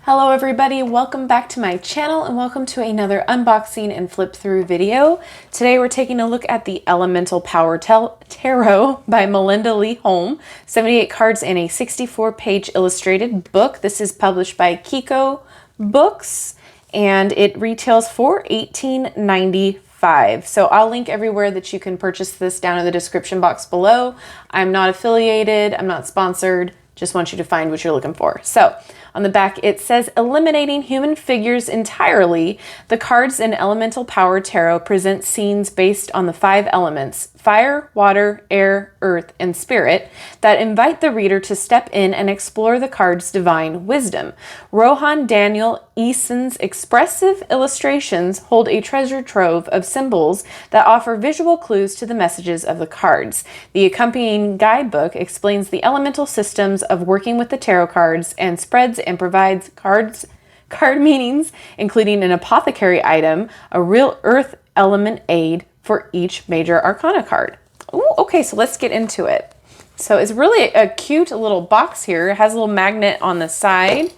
Hello everybody, welcome back to my channel and welcome to another unboxing and flip through video. Today we're taking a look at the Elemental Power Tarot by Melinda Lee Holm. 78 cards in a 64-page illustrated book. This is published by Kiko Books and it retails for $18.95. So I'll link everywhere that you can purchase this down in the description box below. I'm not affiliated, I'm not sponsored, just want you to find what you're looking for. So on the back, it says, eliminating human figures entirely, the cards in Elemental Power Tarot present scenes based on the 5 elements, fire, water, air, earth, and spirit, that invite the reader to step in and explore the card's divine wisdom. Rohan Daniel Eason's expressive illustrations hold a treasure trove of symbols that offer visual clues to the messages of the cards. The accompanying guidebook explains the elemental systems of working with the tarot cards and spreads and provides card meanings, including an apothecary item, a real earth element aid for each major arcana card. Ooh, okay, so let's get into it. So it's really a cute little box here. It has a little magnet on the side.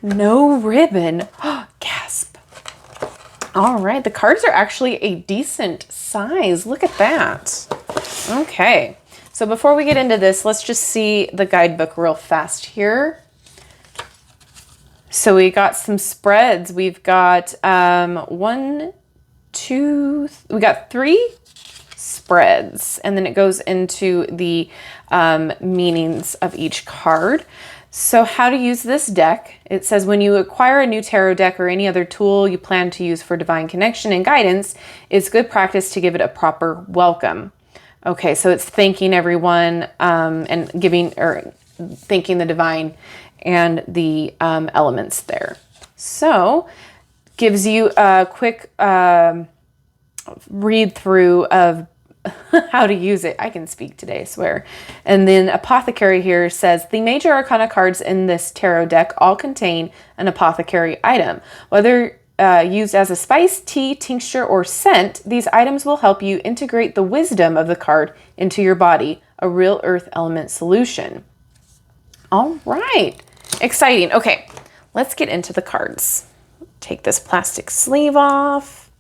No ribbon. Gasp. All right, the cards are actually a decent size. Look at that. Okay, so before we get into this, let's just see the guidebook real fast here. So we got some spreads. We've got we got 3 spreads, and then it goes into the meanings of each card. So how to use this deck. It says when you acquire a new tarot deck or any other tool you plan to use for divine connection and guidance, it's good practice to give it a proper welcome. Okay, so it's thanking everyone and thanking the divine and the elements there. So gives you a quick read through of how to use it. I can speak today, I swear. And then apothecary here says the major arcana cards in this tarot deck all contain an apothecary item. Whether used as a spice, tea, tincture, or scent, these items will help you integrate the wisdom of the card into your body, a real earth element solution. All right, exciting. Okay, let's get into the cards. Take this plastic sleeve off.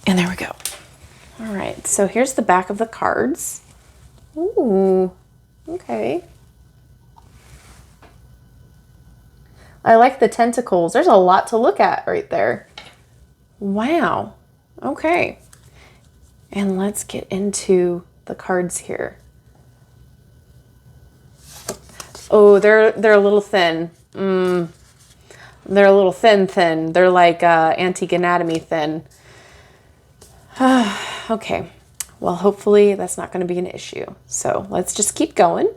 And there we go. All right, so here's the back of the cards. Ooh, okay. I like the tentacles. There's a lot to look at right there. Wow. Okay. And let's get into the cards here. Oh, they're a little thin. They're a little thin. They're like antique anatomy thin. Okay. Well, hopefully that's not going to be an issue. So let's just keep going.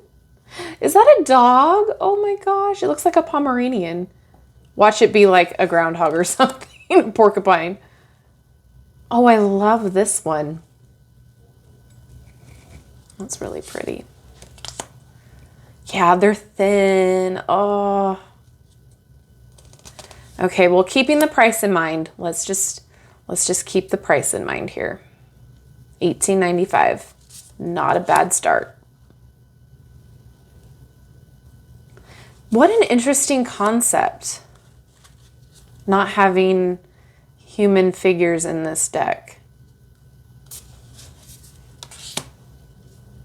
Is that a dog? Oh my gosh. It looks like a Pomeranian. Watch it be like a groundhog or something. A porcupine. Oh, I love this one. That's really pretty. Yeah, they're thin. Oh. Okay, well, keeping the price in mind, let's just keep the price in mind here. $18.95. Not a bad start. What an interesting concept. Not having human figures in this deck.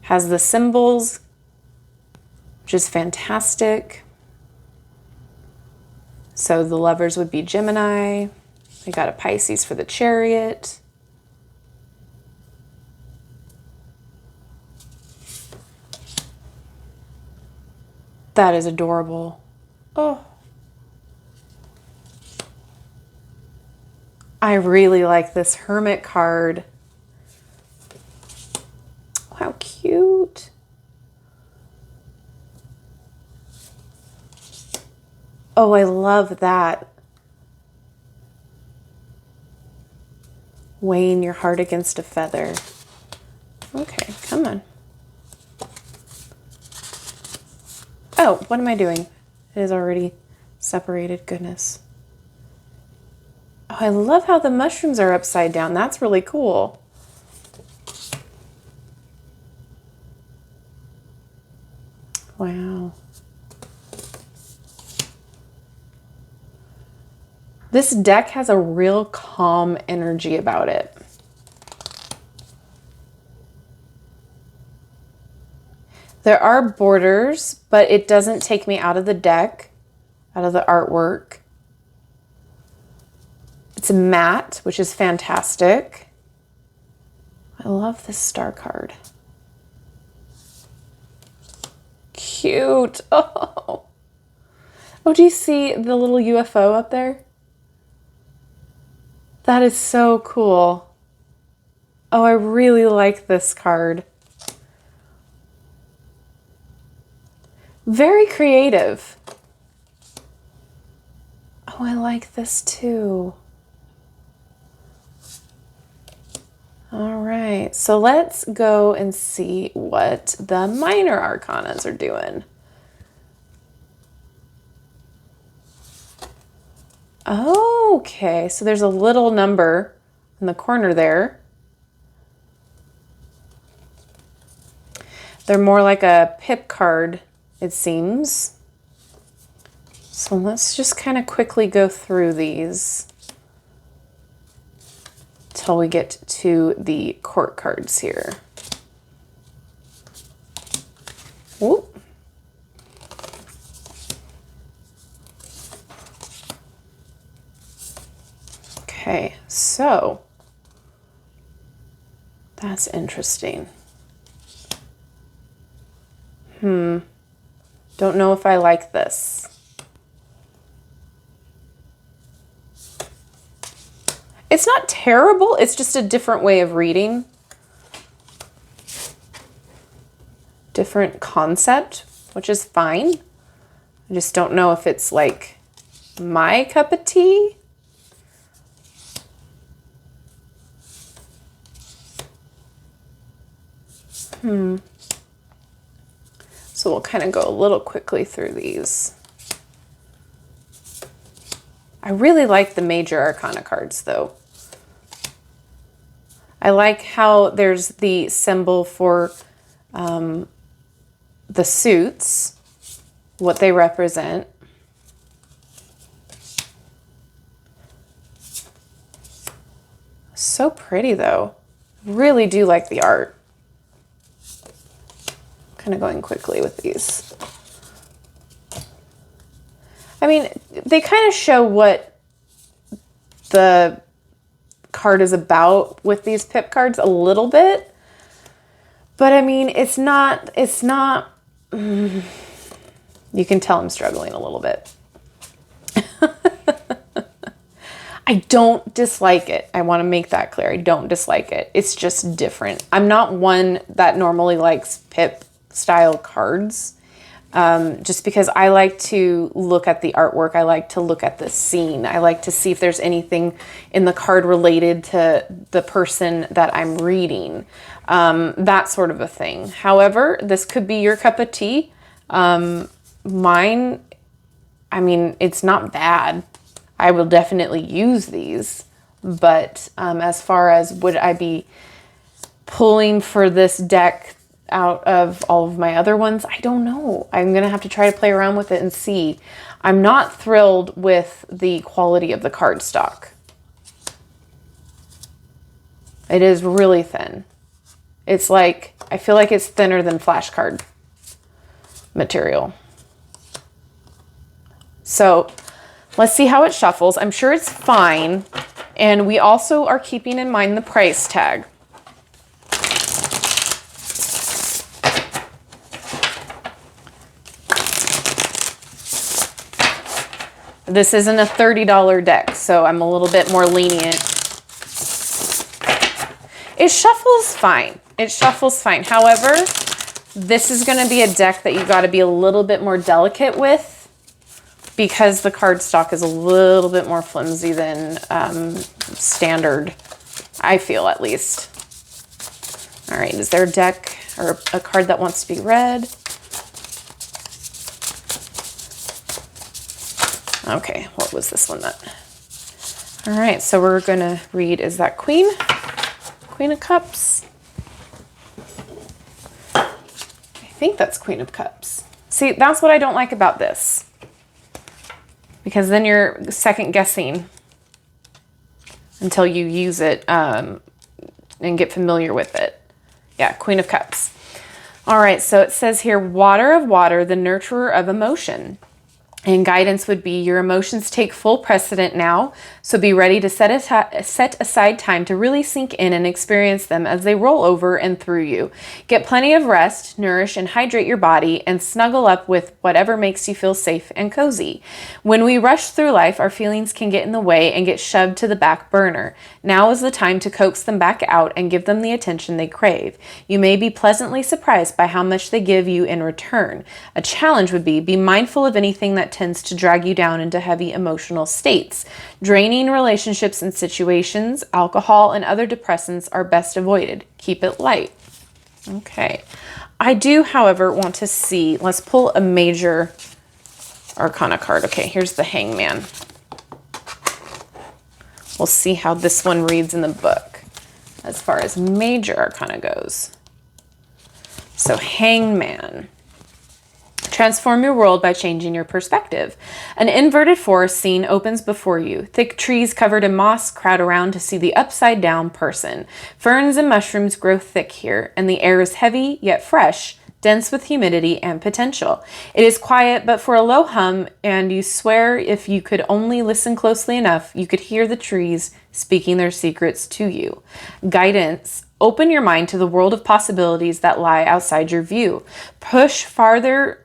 Has the symbols, which is fantastic. So the lovers would be Gemini. We got a Pisces for the Chariot. That is adorable. Oh. I really like this Hermit card. How cute. Oh, I love that. Weighing your heart against a feather. Okay, come on. Oh, what am I doing? It is already separated. Goodness. Oh, I love how the mushrooms are upside down. That's really cool. Wow. This deck has a real calm energy about it. There are borders, but it doesn't take me out of the deck, out of the artwork. It's matte, which is fantastic. I love this star card. Cute. Oh. Oh, do you see the little UFO up there? That is so cool. Oh, I really like this card. Very creative. Oh, I like this too. All right, so let's go and see what the minor arcanas are doing. Okay, so there's a little number in the corner there. They're more like a pip card, it seems. So let's just kind of quickly go through these till we get to the court cards here. Whoop. Okay, so that's interesting. Don't know if I like this. It's not terrible, it's just a different way of reading. Different concept, which is fine. I just don't know if it's like my cup of tea. So we'll kind of go a little quickly through these. I really like the major arcana cards though. I like how there's the symbol for the suits, what they represent. So pretty though. Really do like the art. Kind of going quickly with these. I mean, they kind of show what the card is about with these pip cards a little bit. But I mean, it's not, you can tell I'm struggling a little bit. I don't dislike it. I want to make that clear. I don't dislike it. It's just different. I'm not one that normally likes pip style cards. Just because I like to look at the artwork. I like to look at the scene. I like to see if there's anything in the card related to the person that I'm reading. That sort of a thing. However, this could be your cup of tea. Mine, I mean, it's not bad. I will definitely use these. But as far as would I be pulling for this deck out of all of my other ones, I don't know. I'm going to have to try to play around with it and see. I'm not thrilled with the quality of the cardstock. It is really thin. It's like, I feel like it's thinner than flashcard material. So let's see how it shuffles. I'm sure it's fine. And we also are keeping in mind the price tag. This isn't a $30 deck, so I'm a little bit more lenient. It shuffles fine. It shuffles fine. However, this is going to be a deck that you got to be a little bit more delicate with because the cardstock is a little bit more flimsy than standard, I feel at least. All right, is there a deck or a card that wants to be read? Okay, what was this one then? All right, so we're gonna read, is that Queen? Queen of Cups? I think that's Queen of Cups. See, that's what I don't like about this. Because then you're second guessing until you use it and get familiar with it. Yeah, Queen of Cups. All right, so it says here, water of water, the nurturer of emotion. And guidance would be your emotions take full precedent now, so be ready to set aside time to really sink in and experience them as they roll over and through you. Get plenty of rest, nourish and hydrate your body, and snuggle up with whatever makes you feel safe and cozy. When we rush through life, our feelings can get in the way and get shoved to the back burner. Now is the time to coax them back out and give them the attention they crave. You may be pleasantly surprised by how much they give you in return. A challenge would be mindful of anything that tends to drag you down into heavy emotional states. Draining relationships and situations, alcohol, and other depressants are best avoided. Keep it light. Okay. I do, however, want to see, let's pull a major Arcana card. Okay, here's the Hangman. We'll see how this one reads in the book as far as major Arcana goes. So Hangman. Transform your world by changing your perspective. An inverted forest scene opens before you. Thick trees covered in moss crowd around to see the upside down person. Ferns and mushrooms grow thick here, and the air is heavy yet fresh, dense with humidity and potential. It is quiet but for a low hum, and you swear if you could only listen closely enough, you could hear the trees speaking their secrets to you. Guidance. Open your mind to the world of possibilities that lie outside your view. Push farther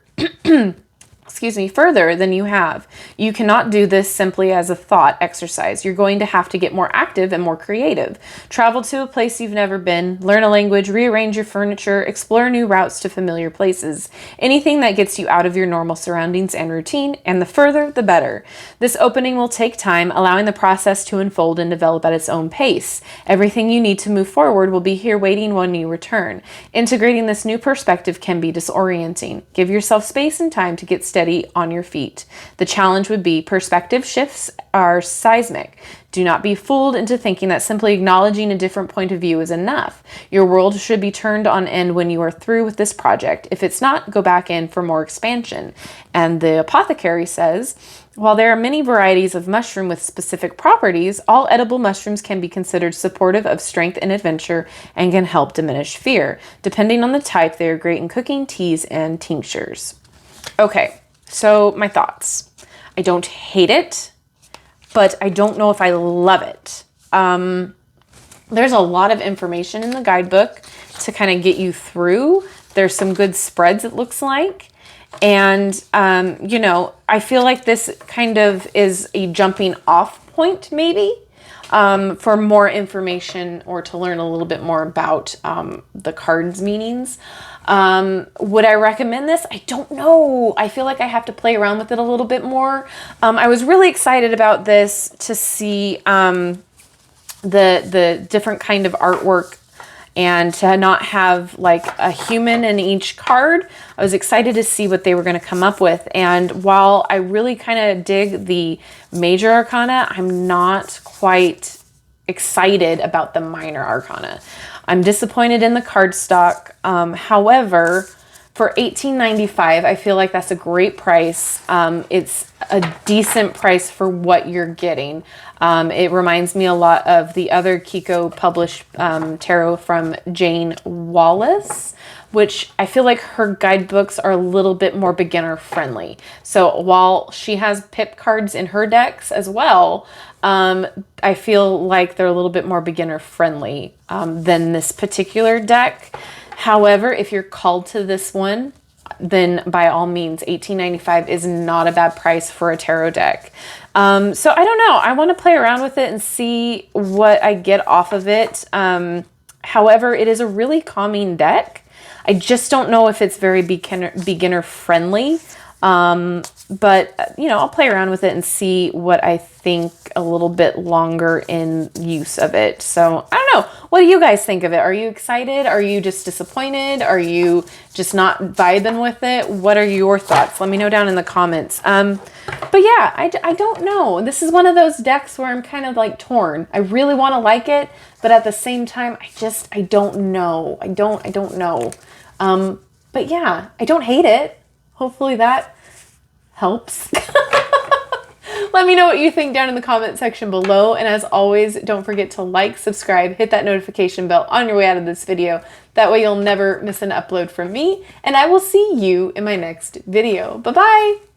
further than you have. You cannot do this simply as a thought exercise. You're going to have to get more active and more creative. Travel to a place you've never been, learn a language, rearrange your furniture, explore new routes to familiar places. Anything that gets you out of your normal surroundings and routine, and the further, the better. This opening will take time, allowing the process to unfold and develop at its own pace. Everything you need to move forward will be here waiting when you return. Integrating this new perspective can be disorienting. Give yourself space and time to get steady on your feet. The challenge would be perspective shifts are seismic. Do not be fooled into thinking that simply acknowledging a different point of view is enough. Your world should be turned on end when you are through with this project. If it's not, go back in for more expansion. And the apothecary says, while there are many varieties of mushroom with specific properties, all edible mushrooms can be considered supportive of strength and adventure and can help diminish fear. Depending on the type, they are great in cooking, teas, and tinctures. Okay. So my thoughts. I don't hate it, but I don't know if I love it. There's a lot of information in the guidebook to kind of get you through. There's some good spreads, it looks like. And, you know, I feel like this kind of is a jumping off point maybe for more information or to learn a little bit more about the cards' meanings. Would I recommend this? I don't know. I feel like I have to play around with it a little bit more. I was really excited about this to see the different kind of artwork and to not have like a human in each card. I was excited to see what they were going to come up with. And while I really kind of dig the major arcana, I'm not quite excited about the minor arcana. I'm disappointed in the cardstock. However, for $18.95, I feel like that's a great price. It's a decent price for what you're getting. It reminds me a lot of the other Kiko published tarot from Jane Wallace, which I feel like her guidebooks are a little bit more beginner friendly. So while she has pip cards in her decks as well, I feel like they're a little bit more beginner friendly than this particular deck. However, if you're called to this one, then by all means, $18.95 is not a bad price for a tarot deck. So I don't know. I want to play around with it and see what I get off of it. However, it is a really calming deck. I just don't know if it's very beginner friendly. But, you know, I'll play around with it and see what I think a little bit longer in use of it. So I don't know. What do you guys think of it? Are you excited? Are you just disappointed? Are you just not vibing with it? What are your thoughts? Let me know down in the comments. But yeah, I don't know. This is one of those decks where I'm kind of like torn. I really want to like it, but at the same time, I don't know. I don't know. But yeah, I don't hate it. Hopefully that helps. Let me know what you think down in the comment section below. And as always, don't forget to like, subscribe, hit that notification bell on your way out of this video. That way you'll never miss an upload from me. And I will see you in my next video. Bye-bye.